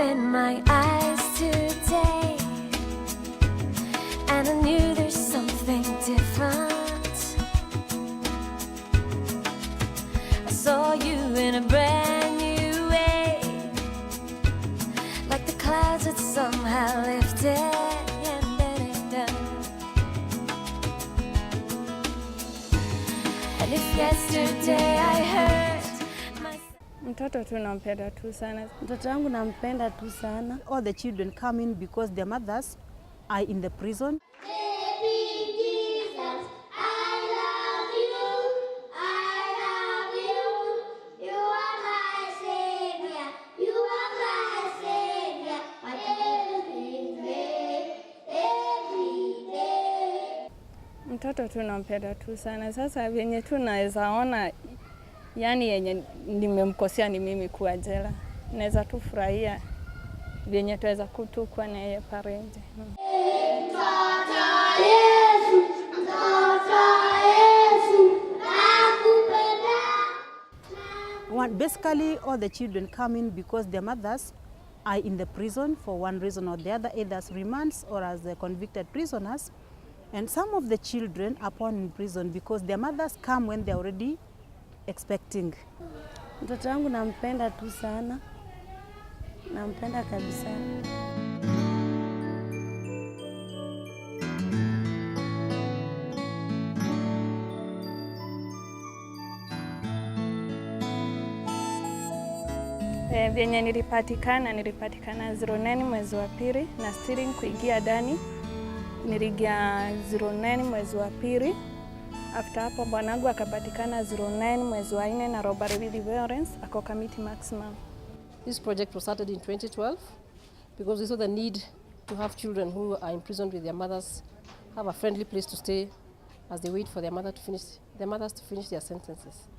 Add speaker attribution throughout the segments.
Speaker 1: opened my eyes today, and I knew there's something different. I saw you in a brand new way, like the clouds had somehow lifted. And if yesterday I heard
Speaker 2: mtoto tu nampenda tu sana.
Speaker 3: Mtoto wangu nampenda tu sana. All the children come in because their mothers are in the prison.
Speaker 4: Baby Jesus, I love you. I love you. You are my savior. You are my savior. Every day, every day.
Speaker 2: Mtoto tu nampenda tu sana. Sasa venye tu naweza ona yani yenye nimemkosea ni mimi kuwa jela. Naweza tu furahia venye tuweza kutukua na yeye pamoja.
Speaker 3: Basically, all the children come in because their mothers are in the prison for one reason or the other, either as remands or as convicted prisoners. And some of the children are born in prison because their mothers come when they're already expecting.
Speaker 5: Mtoto wangu nampenda tu sana. Nampenda kabisa.
Speaker 2: Venye nilipatikana 09 mwezi wa pili na steering kuingia ndani niliingia 09 mwezi wa pili. After hapo bwanangu akapatikana 09 mwezi wa 4 na robbery with violence ako committee maximum.
Speaker 6: This project was started in 2012 because we saw the need to have children who are imprisoned with their mothers have a friendly place to stay as they wait for their mothers to finish their sentences.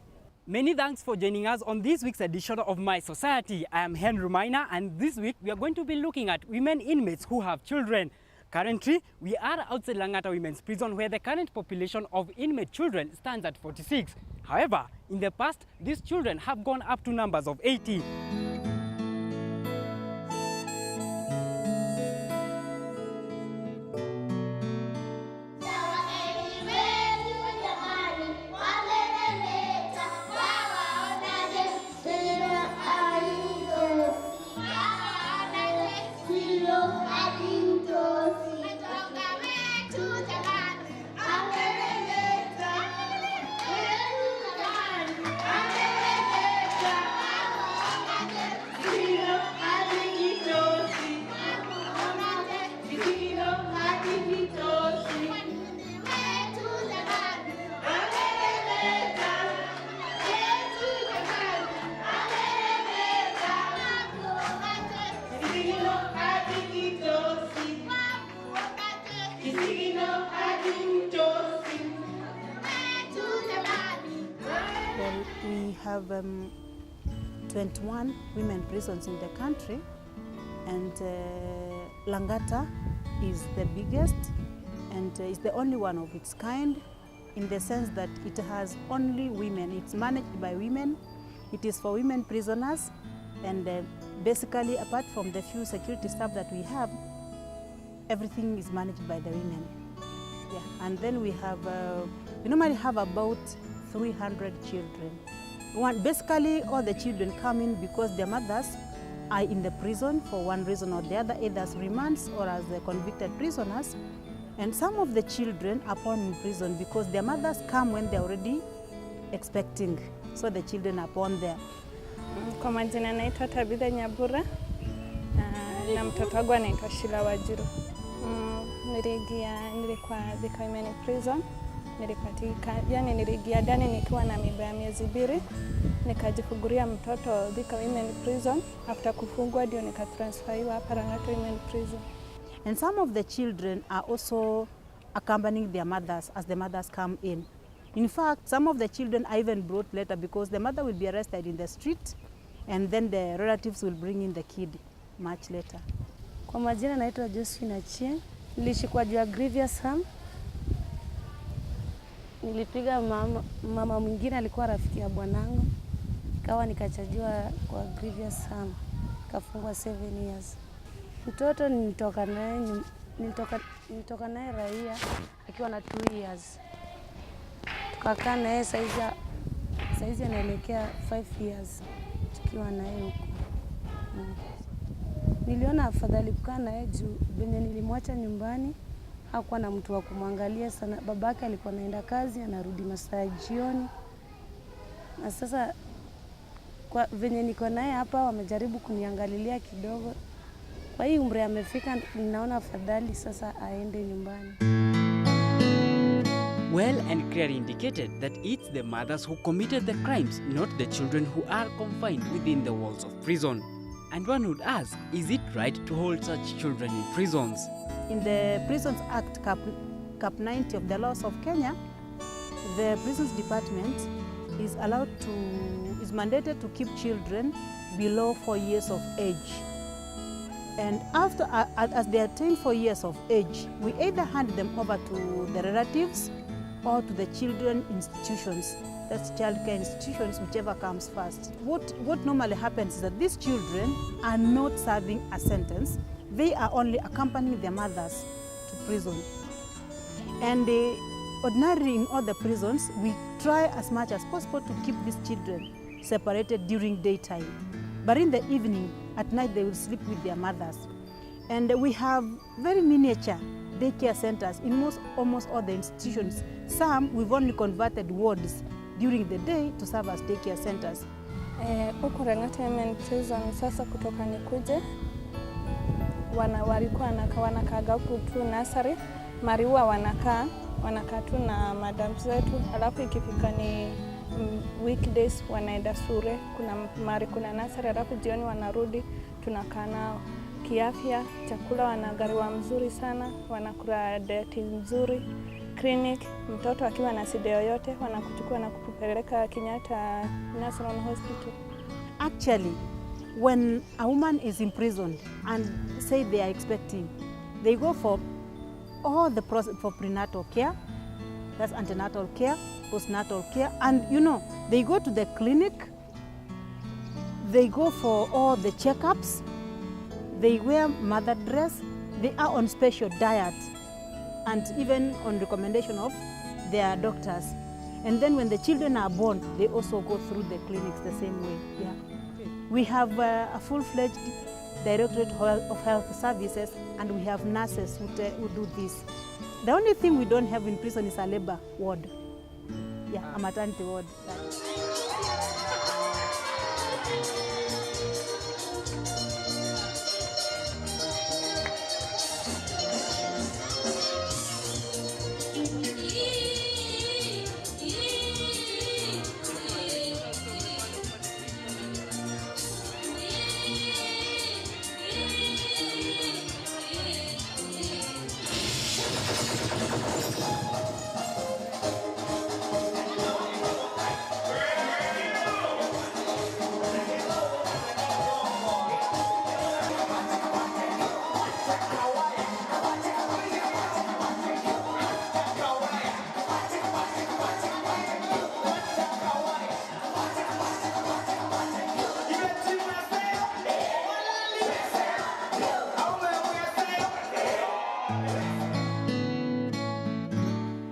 Speaker 7: Many thanks for joining us on this week's edition of My Society. I am Henry Maina, and this week we are going to be looking at women inmates who have children. Currently, we are outside Langata Women's Prison where the current population of inmate children stands at 46. However, in the past, these children have gone up to numbers of 80.
Speaker 3: Well, we have 21 women prisons in the country, and Langata is the biggest and is the only one of its kind in the sense that it has only women. It's managed by women. It is for women prisoners, and basically apart from the few security staff that we have, everything is managed by the women. Yeah. And then we normally have about 300 children. Basically, all the children come in because their mothers are in the prison for one reason or the other, either as remands or as convicted prisoners. And some of the children are born in prison because their mothers come when they're already expecting. So the children are born there.
Speaker 2: Kwa majina naitwa Tabitha Nyabura na mtoto wangu anaitwa Shila Wajiru. Nilikuwa Thika Women Prison. Niliingia ndani nikiwa na mimba ya miezi 2. Nikajifungulia mtoto Thika Women Prison. After kufungwa ndio nikatransferiwa hapa Langata Women Prison.
Speaker 3: And some of the children are also accompanying their mothers as the mothers come in. In fact, some of the children are even brought later because the mother will be arrested in the street and then the relatives will bring in the kid much later.
Speaker 5: Kwa majina naitwa Josephine Achie. Nilishikwa juu ya grievous harm. Nilipiga mama mwingine alikuwa rafiki ya bwanangu. Kawa nikachajiwa kwa grievous harm. nikafungwa 7 years. Mtoto nilitoka naye raia akiwa na 2 years. Tukakaa naye saizi anaelekea 5 years tukiwa naye huko. Niliona afadhali kukaa naye juu venye nilimwacha nyumbani hakuwa na mtu wa kumwangalia sana. Babake alikuwa anaenda kazi, anarudi masaa ya jioni. Na sasa kwa venye niko naye hapa wamejaribu kuniangalilia kidogo. Kwa hii umri amefika, ninaona afadhali sasa aende nyumbani.
Speaker 7: Well and clearly indicated that it's the mothers who committed the crimes, not the children who are confined within the walls of prison. And one would ask, is it right to hold such children in prisons?
Speaker 3: In the Prisons Act Cap 90 of the laws of Kenya, the Prisons Department is mandated to keep children below 4 years of age. And after, as they attain 4 years of age, we either hand them over to the relatives or to the children institutions. That's childcare institutions, whichever comes first. What normally happens is that these children are not serving a sentence. They are only accompanying their mothers to prison. And ordinarily in all the prisons, we try as much as possible to keep these children separated during daytime. But in the evening, at night, they will sleep with their mothers. And we have very miniature daycare centers in almost all the institutions. Some we've only converted wards during the day to serve as daycare centers.
Speaker 2: Huko Lang'ata Women Prison sasa kutoka nikuje walikuwa wanakaaga huku tu nursery, mariua wanakaa tu na madam zetu, alafu ikifika ni weekdays wanaenda shule, kuna nursery, alafu jioni wanarudi, tunakaa nao. Kiafya, chakula wanagariwa mzuri sana, wanakula diet nzuri. Clinic, mtoto akiwa na shida yoyote wanakuchukua na kukupeleka Kenyatta National Hospital.
Speaker 3: Actually, when a woman is imprisoned and say they are expecting, they go for all the process for prenatal care, that's antenatal care, postnatal care, and they go to the clinic, they go for all the checkups, they wear mother dress, they are on special diet, and even on recommendation of their doctors. And then when the children are born, they also go through the clinics the same way. Yeah. We have a full-fledged Directorate of Health Services, and we have nurses who do this. The only thing we don't have in prison is a labor ward. Yeah, a maternity ward.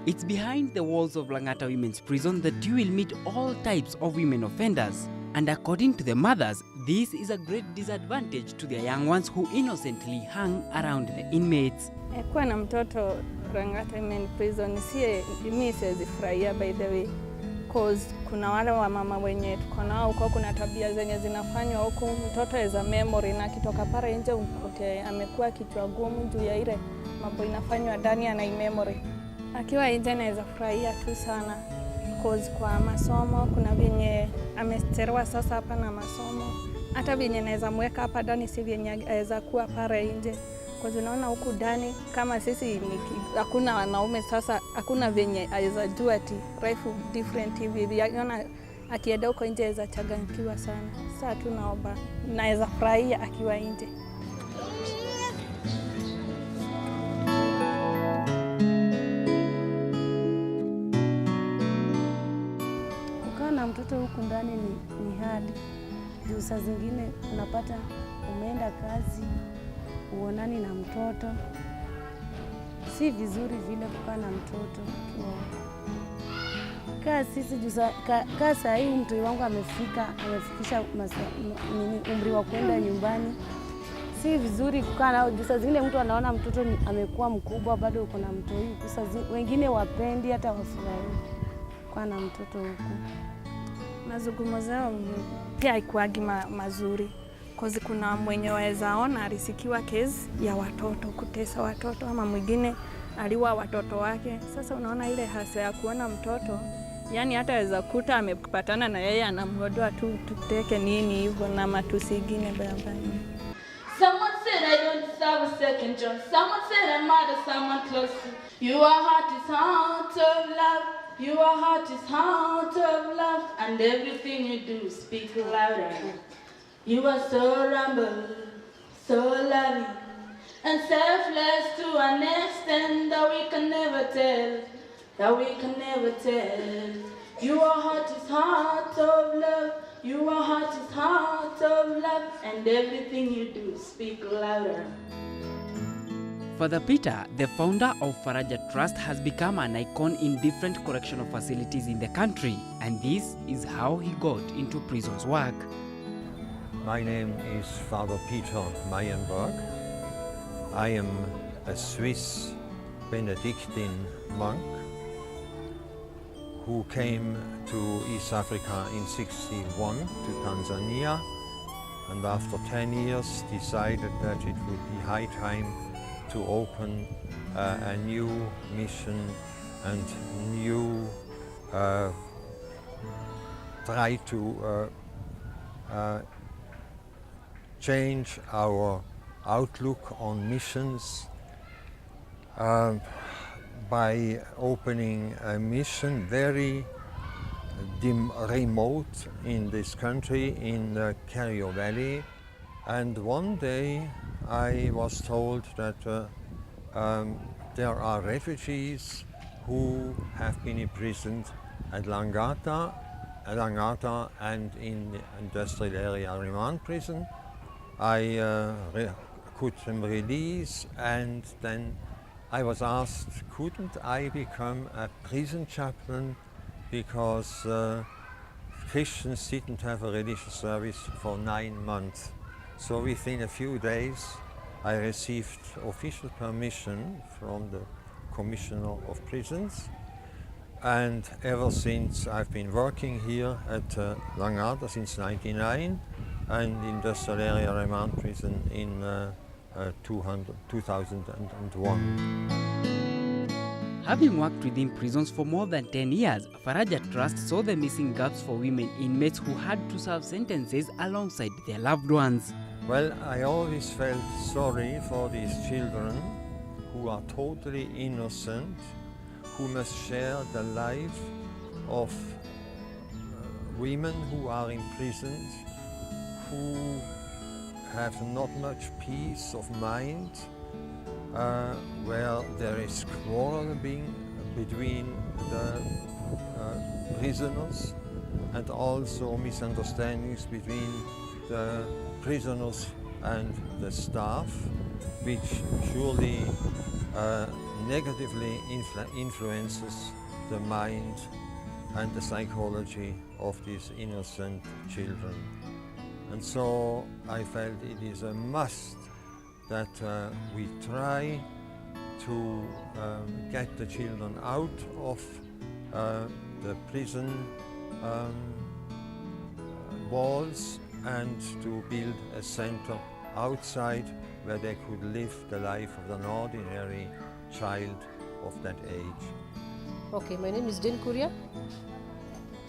Speaker 7: It's behind the walls of Lang'ata Women's Prison that you will meet all types of women offenders. And according to the mothers, this is a great disadvantage to their young ones who innocently hang around the inmates.
Speaker 2: Kuwa na mtoto Lang'ata Women's Prison mimi siwezi furahia, by the way, cause kuna wale wa mama wenye tuko nao huko, kuna tabia zenye zinafanywa huko. Mtoto as a memory, na kitoka pale nje mkote amekuwa kichwa gumu juu ya ile mambo inafanywa ndani ya memory. Akiwa nje naweza furahia tu sana, cause kwa masomo kuna venye amesterewa sasa hapa na masomo, hata venye naweza mweka hapa ndani si venye aweza kuwa pale nje, cause unaona huku ndani kama sisi hakuna wanaume, sasa hakuna venye aweza jua ati life different hivi, yaani akienda huko nje aweza changanyikiwa sana. Sasa tunaomba naweza furahia akiwa nje.
Speaker 5: Kukaa na mtoto huku ndani ni hali. Juu saa zingine unapata umeenda kazi, uonani na mtoto. Si vizuri vile kukaa na mtoto. Kaa sisi kaa saa hii mtu wangu amefikisha umri wa kwenda nyumbani. Si vizuri kukaa nao. Juu saa zingine mtu anaona mtoto amekuwa mkubwa bado uko na mtoto. Wengine wapendi hata wafurahi kukaa na mtoto huku.
Speaker 2: Mazungumzo yao pia haikuagi mazuri. Kozi kuna mwenye waweza ona alisikiwa kesi ya watoto, kutesa watoto, ama mwingine aliua watoto wake. Sasa unaona ile hasa ya kuona mtoto, yani hata waweza kuta amepatana na yeye anamhodoa tu tuteke nini hivyo na matusi ingine barabarani.
Speaker 8: Someone said I don't deserve a second chance. Someone said I murdered someone close to you. Your heart is heart of love. Your heart is heart of love. And everything you do speak louder. You are so humble, so loving, and selfless to an extent that we can never tell. That we can never tell. Your heart is heart of love. Your heart is heart of love, and everything you do speak louder.
Speaker 7: Father Peter, the founder of Faraja Trust, has become an icon in different correctional facilities in the country, and this is how he got into prison's work.
Speaker 9: My name is Father Peter Meyenberg. I am a Swiss Benedictine monk who came to East Africa in 1961 to Tanzania, and after 10 years decided that it would be high time to open a new mission and new try to change our outlook on missions by opening a mission very remote in this country, in the Kerio Valley. And one day I was told that there are refugees who have been imprisoned at Langata and in the industrial area remand prison. I could them release, and then I was asked, couldn't I become a prison chaplain, because Christians didn't have a religious service for 9 months. So within a few days I received official permission from the Commissioner of Prisons, and ever since I've been working here at Langata since 1999 and industrial area remand prison in 2001.
Speaker 7: Having worked within prisons for more than 10 years, Faraja Trust saw the missing gaps for women inmates who had to serve sentences alongside their loved ones.
Speaker 9: Well, I always felt sorry for these children who are totally innocent, who must share the life of women who are imprisoned, who have not much peace of mind, where there is quarreling between the prisoners, and also misunderstandings between the prisoners and the staff, which surely negatively influences the mind and the psychology of these innocent children. And so I felt it is a must that we try to get the children out of the prison walls and to build a center outside where they could live the life of an ordinary child of that age.
Speaker 6: Okay, my name is Jane Kuria,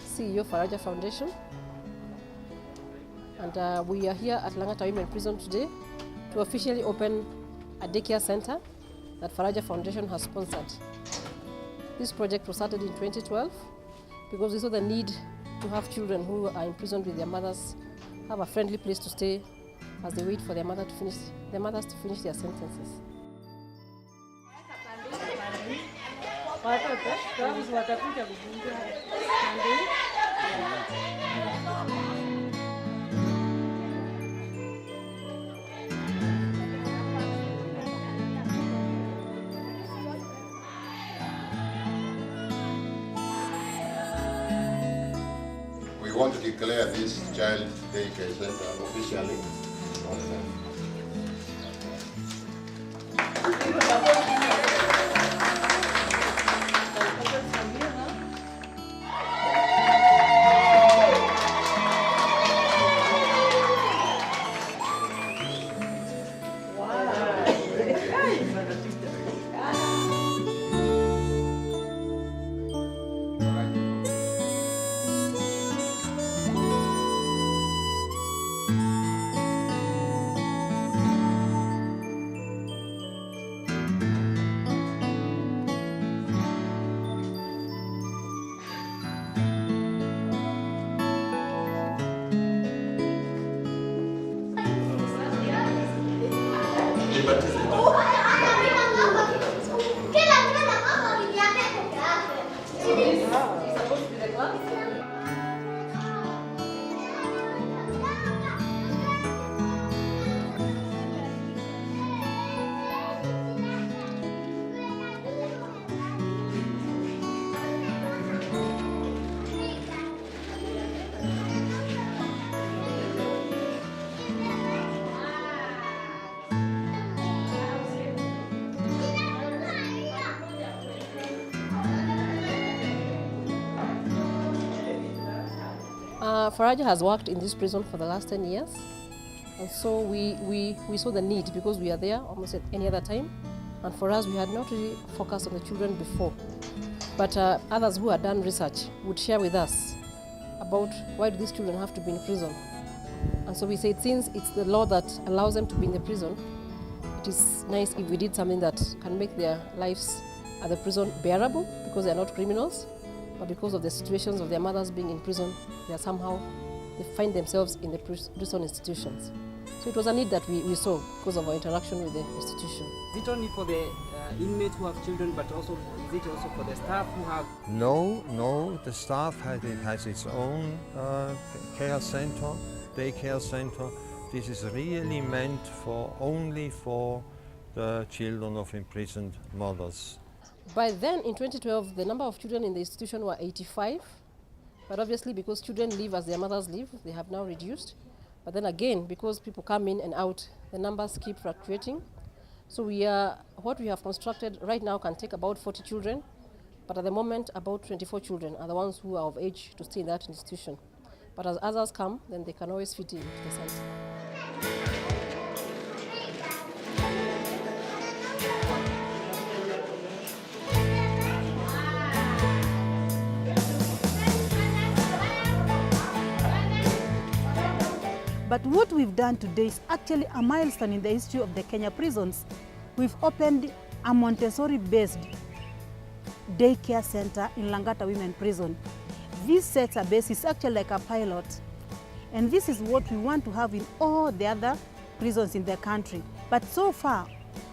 Speaker 6: CEO Faraja Foundation. And we are here at Langata Women Prison today to officially open a daycare center that Faraja Foundation has sponsored. This project was started in 2012 because we saw the need to have children who are imprisoned with their mothers have a friendly place to stay as they wait for their mothers to finish their sentences.
Speaker 10: we want to declare this child daycare center officially.
Speaker 6: Faraja has worked in this prison for the last 10 years. And so we saw the need because we are there almost at any other time. And for us, we had not really focused on the children before. But others who had done research would share with us about why do these children have to be in prison. And so we said, since it's the law that allows them to be in the prison, it is nice if we did something that can make their lives at the prison bearable, because they're not criminals, but because of the situations of their mothers being in prison, they find themselves in the prison institutions. So it was a need that we saw because of our interaction with the institution.
Speaker 7: Is it only for the inmates who have children, but also is it also for the staff who have?
Speaker 9: No, the staff has its own care center, daycare center. This is really meant only for the children of imprisoned mothers.
Speaker 6: By then, in 2012, the number of children in the institution were 85. But obviously, because children live as their mothers live, they have now reduced. But then again, because people come in and out, the numbers keep fluctuating. So what we have constructed right now can take about 40 children. But at the moment, about 24 children are the ones who are of age to stay in that institution. But as others come, then they can always fit into the center.
Speaker 3: But what we've done today is actually a milestone in the history of the Kenya prisons. We've opened a Montessori-based daycare center in Langata Women Prison. This sets a basis, actually like a pilot. And this is what we want to have in all the other prisons in the country. But so far,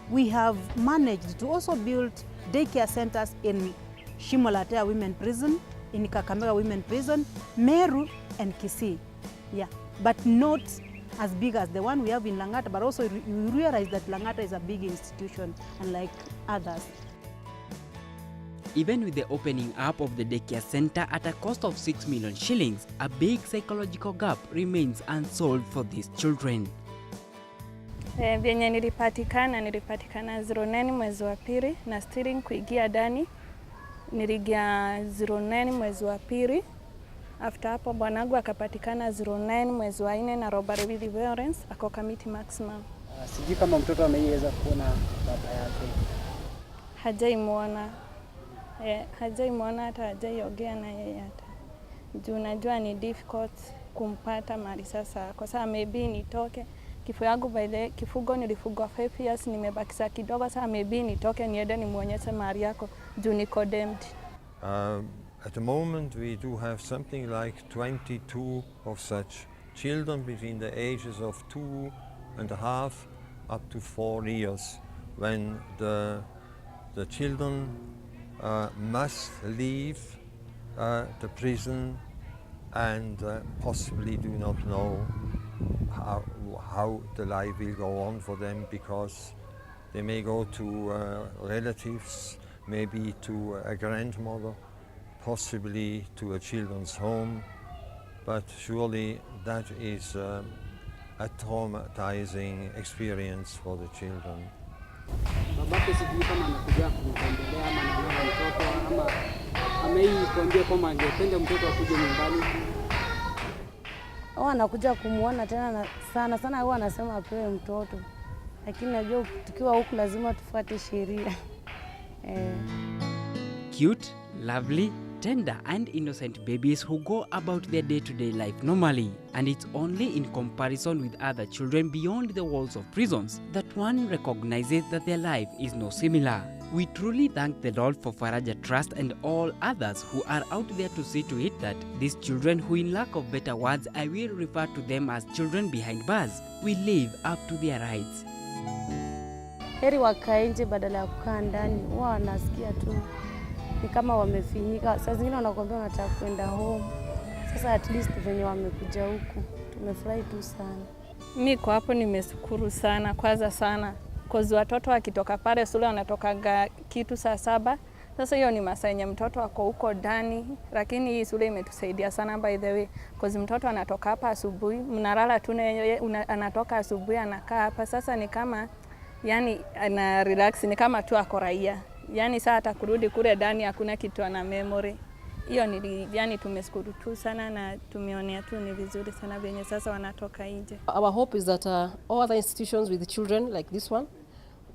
Speaker 3: we have managed to also build daycare centers in Shimolatea Women Prison, in Kakamega Women Prison, Meru, and Kisii. Yeah. But not as big as the one we have in Langata, but also you realize that Langata is a big institution, unlike others.
Speaker 11: Even with the opening up of the daycare center at a cost of 6 million shillings, a big psychological gap remains unsolved for these children.
Speaker 2: Vyenye nilipatikana 09 mwezi wa pili na steering kuingia ndani niligia 09 mwezi wa pili. After hapo bwanangu akapatikana 09 mwezi wa 4 na robbery with violence ako committee maximum.
Speaker 12: Sijui kama mtoto ameweza kuona baba yake.
Speaker 2: Hajaimuona hata hajaiongea na yeye hata. Juu najua ni difficult kumpata mali sasa. Kwa sababu maybe nitoke kifo yangu kifugo nilifugwa 5 years nimebakisa kidogo sasa maybe nitoke niende nimuonyeshe mali yako juu ni condemned.
Speaker 9: At the moment we do have something like 22 of such children between the ages of 2.5 up to 4 years when the children must leave the prison and possibly do not know how the life will go on for them, because they may go to relatives, maybe to a grandmother, possibly to a children's home, but surely that is a traumatizing experience for the children.
Speaker 12: Babake sijui kama anakuja kumtembelea ama anaona mtoto ama ameikwambia kwamba angependa mtoto akuje nyumbani.
Speaker 5: Anakuja kumuona tena na sana huwa anasema apewe mtoto. Lakini najua tukiwa huku lazima tufuate sheria.
Speaker 11: Cute, lovely, tender and innocent babies who go about their day-to-day life normally, and it's only in comparison with other children beyond the walls of prisons that one recognizes that their life is no similar. We truly thank the Lord for Faraja Trust and all others who are out there to see to it that these children, who in lack of better words I will refer to them as children behind bars, will live up to their rights.
Speaker 5: Heri wakae nje badala ya kukaa ndani. Huwa wanasikia tu ni kama wamefinyika. Saa zingine wanakuambia wanataka kwenda home. Sasa at least venye wamekuja huku tumefurahi tu sana.
Speaker 2: Mimi kwa hapo nimeshukuru sana, kwanza sana. Kozi watoto wakitoka pale shule wanatoka kitu saa 7. Sasa hiyo ni masaa yenye mtoto wako huko ndani, lakini hii shule imetusaidia sana by the way. Kozi mtoto anatoka hapa asubuhi, mnalala tu anatoka asubuhi anakaa hapa. Sasa ni kama yani ana relax, ni kama tu ako raia. Yani saa hata kurudi kule ndani hakuna kitu ana memory. Hiyo ni yani tumeshukuru tu sana na tumeonea tu ni vizuri sana venye sasa wanatoka nje.
Speaker 6: Our hope is that all other institutions with the children like this one,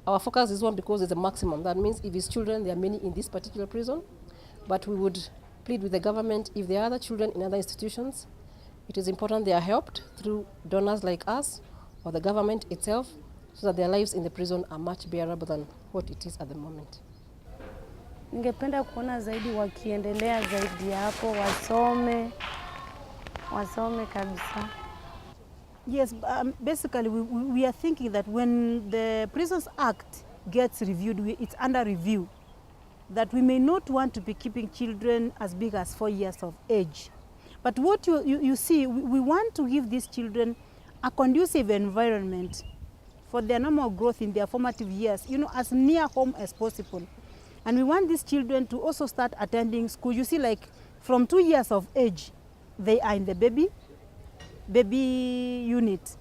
Speaker 6: our focus is one because it's a maximum. That means if it's children, there are many in this particular prison, but we would plead with the government if there are other children in other institutions, it is important they are helped through donors like us or the government itself so that their lives in the prison are much bearable than what it is at the moment.
Speaker 5: Ningependa kuona zaidi wakiendelea zaidi hapo, wasome kabisa.
Speaker 3: Yes, basically we are thinking that when the Prisons Act gets reviewed, it's under review, that we may not want to be keeping children as big as 4 years of age. But what you see, we want to give these children a conducive environment for their normal growth in their formative years, as near home as possible. And we want these children to also start attending school. You see, like from 2 years of age, they are in the baby unit.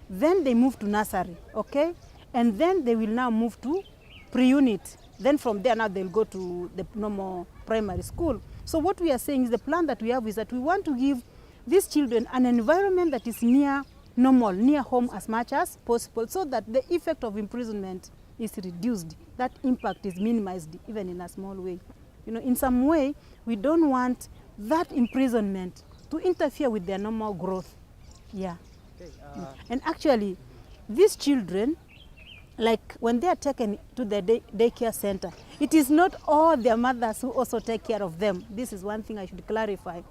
Speaker 3: Then they move to nursery, okay? And then they will now move to pre-unit. Then from there now they'll go to the normal primary school. So what we are saying is the plan that we have is that we want to give these children an environment that is near normal, near home as much as possible, so that the effect of imprisonment is reduced, that impact is minimized even in a small way. In some way, we don't want that imprisonment to interfere with their normal growth. Yeah.
Speaker 12: Okay,
Speaker 3: And actually, these children, like when they are taken to the daycare center, it is not all their mothers who also take care of them. This is one thing I should clarify.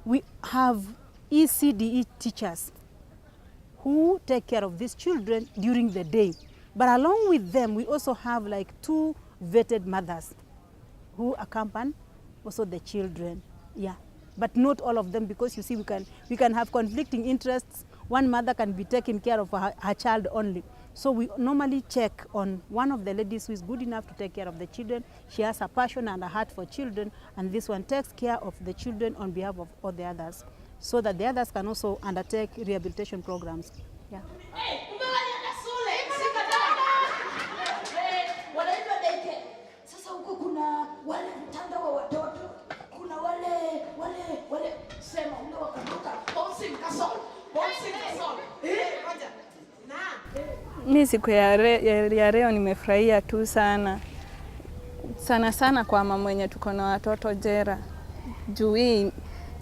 Speaker 3: We have ECDE teachers who take care of these children during the day. But along with them, we also have like 2 vetted mothers who accompany also the children. Yeah, but not all of them, because you see, we can have conflicting interests. One mother can be taking care of her child only. So we normally check on one of the ladies who is good enough to take care of the children. She has a passion and a heart for children, and this one takes care of the children on behalf of all the others, so that the others can also undertake rehabilitation programs. Yeah.
Speaker 4: Sasa huko kuna wale mtanda wa watoto, kuna wale sema ule wakaduka bouncing castle.
Speaker 2: Mimi siku ya leo nimefurahia tu sana kwa mama mwenye tuko na watoto jera. Juu hii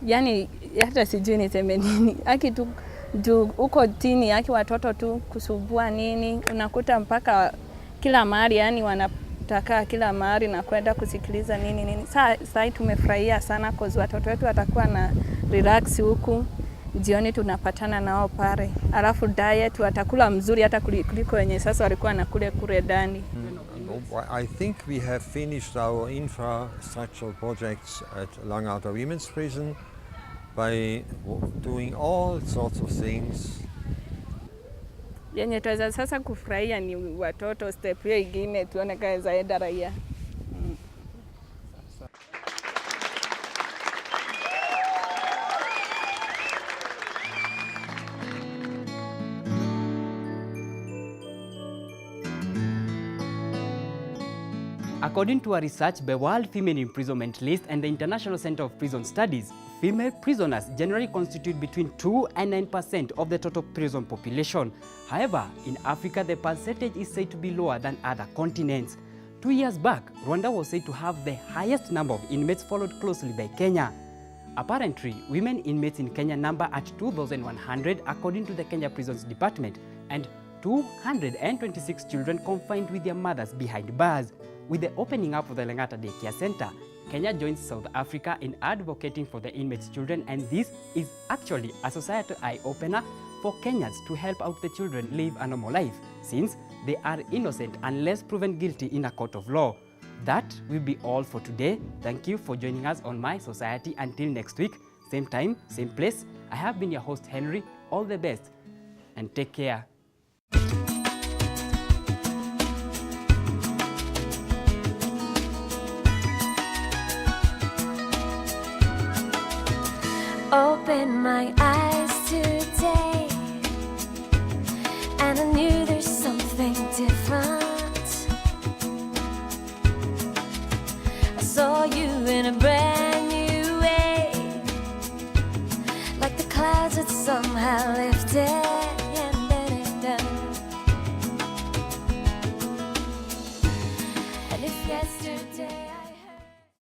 Speaker 2: yani hata sijui niseme nini. Aki tu juu uko tini yake watoto tu kusubua nini, unakuta mpaka kila mahali yani wanataka kila mahali na kwenda kusikiliza nini. Sasa tumefurahia sana kwa watoto wetu watakuwa na relax huku. Jioni tunapatana nao pale. Alafu diet watakula mzuri hata kuliko wenye sasa walikuwa nakule kule ndani.
Speaker 9: I think we have finished our infrastructural projects at Langata Women's Prison by doing all sorts of things.
Speaker 2: Yenye tuweza sasa kufurahia ni watoto, step hiyo ingine tuone kama zaenda raia.
Speaker 7: According to a research by World Female Imprisonment List and the International Center of Prison Studies, female prisoners generally constitute between 2 and 9% of the total prison population. However, in Africa, the percentage is said to be lower than other continents. 2 years back, Rwanda was said to have the highest number of inmates, followed closely by Kenya. Apparently, women inmates in Kenya number at 2,100 according to the Kenya Prisons Department, and 226 children confined with their mothers behind bars. With the opening up of the Langata Daycare Center, Kenya joins South Africa in advocating for the inmates' children, and this is actually a societal eye-opener for Kenyans to help out the children live a normal life, since they are innocent unless proven guilty in a court of law. That will be all for today. Thank you for joining us on My Society. Until next week, same time, same place, I have been your host, Henry. All the best and take care.
Speaker 1: Open my eyes today, and I knew there's something different. I saw you in a brand new way, like the clouds had somehow lifted.